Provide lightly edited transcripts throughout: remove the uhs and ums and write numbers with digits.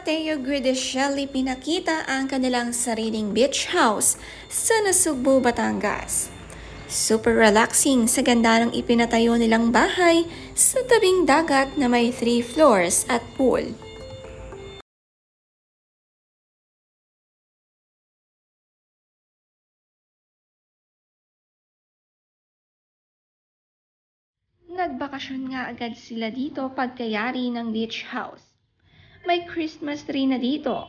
Mateo Guidicelli pinakita ang kanilang sariling beach house sa Nasugbu, Batangas. Super relaxing sa ganda ng ipinatayo nilang bahay sa tabing dagat na may 3 floors at pool. Nagbakasyon nga agad sila dito pagkayari ng beach house. May Christmas tree na dito.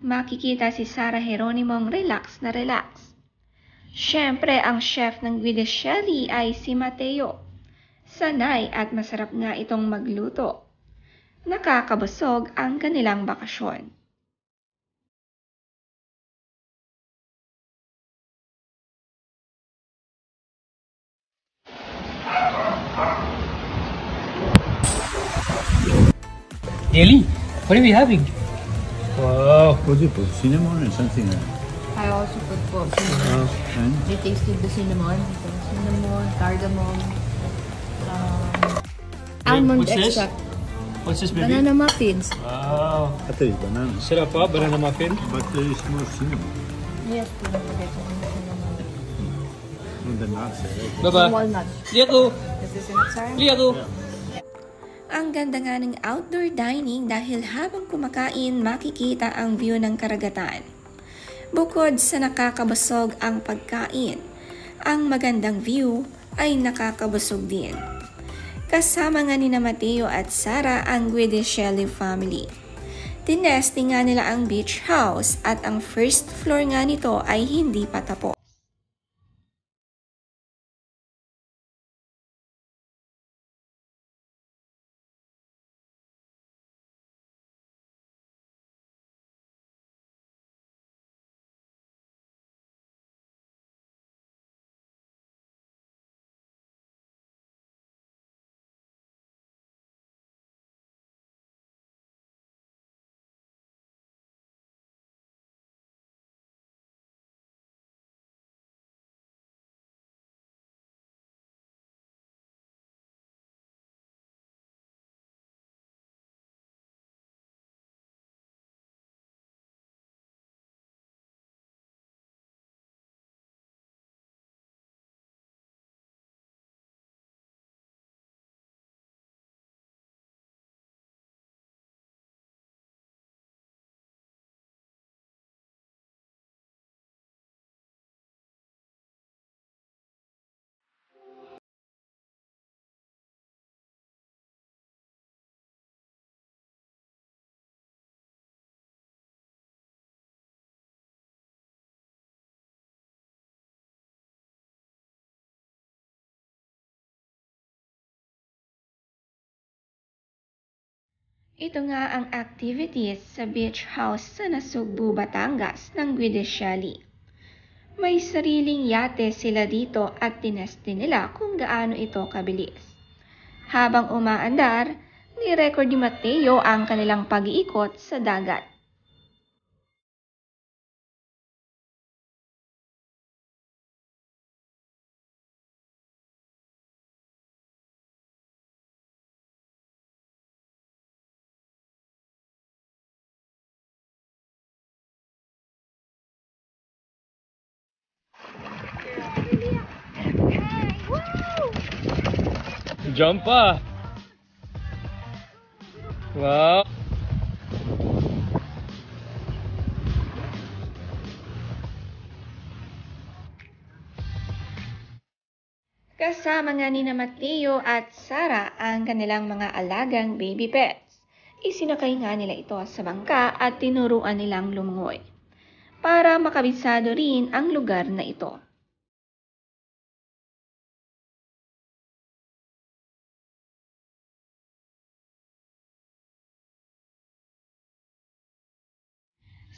Makikita si Sarah Geronimong relax na relax. Siyempre, ang chef ng Guidicelli ay si Mateo. Sanay at masarap nga itong magluto. Nakakabusog ang kanilang bakasyon. Jelly? What are we having? Wow. What do you put? Cinnamon or something? I also put cinnamon. And? They tasted the cinnamon. Cinnamon, cardamom, almond what's this? extract. What's this, baby? Banana muffins. Wow. I thought it's banana. Sarap pa, banana muffin. But there is more cinnamon. Yes, don't forget some cinnamon. And the nuts. Baba. Walnuts. Lihat ko. Is this enough, Sarah? Lihat ko. Ang ganda nga ng outdoor dining dahil habang kumakain makikita ang view ng karagatan. Bukod sa nakakabusog ang pagkain, ang magandang view ay nakakabusog din. Kasama nga ni Mateo at Sarah ang Guidicelli family. Tinesting nga nila ang beach house at ang first floor nga nito ay hindi pa tapos. Ito nga ang activities sa beach house sa Nasugbu, Batangas ng Guidicelli. May sariling yate sila dito at tineste nila kung gaano ito kabilis. Habang umaandar, ni-record ni Mateo ang kanilang pag-iikot sa dagat. Jump pa. Wow. Kasama nga ni Mateo at Sarah ang kanilang mga alagang baby pets. Isinakay nga nila ito sa bangka at tinuruan nilang lumangoy para makabisado rin ang lugar na ito.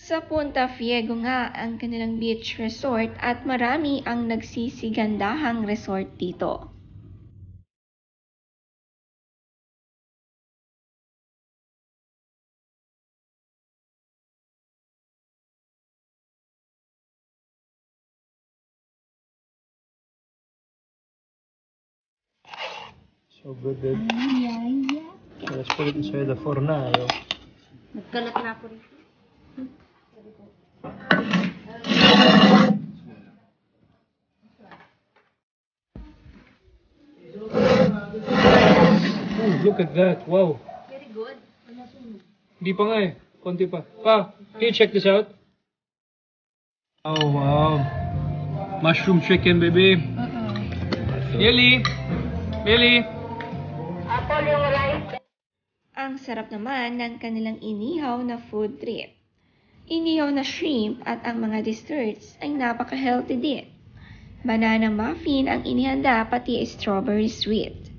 Sa Punta Fiego nga ang kanilang beach resort at marami ang nagsisigandahang resort dito. So good, dude. So let's put it inside the fornado. Nagkalat na ako rito. Oh, look at that. Wow. Very good. Hindi pa nga eh. Konti pa. Pa, can you check this out? Oh, wow. Mushroom chicken, baby. Billy! Billy! Ang sarap naman ng kanilang inihaw na food trip. Inihaw na shrimp at ang mga desserts ay napaka-healthy din. Banana muffin ang inihanda pati strawberry sweet.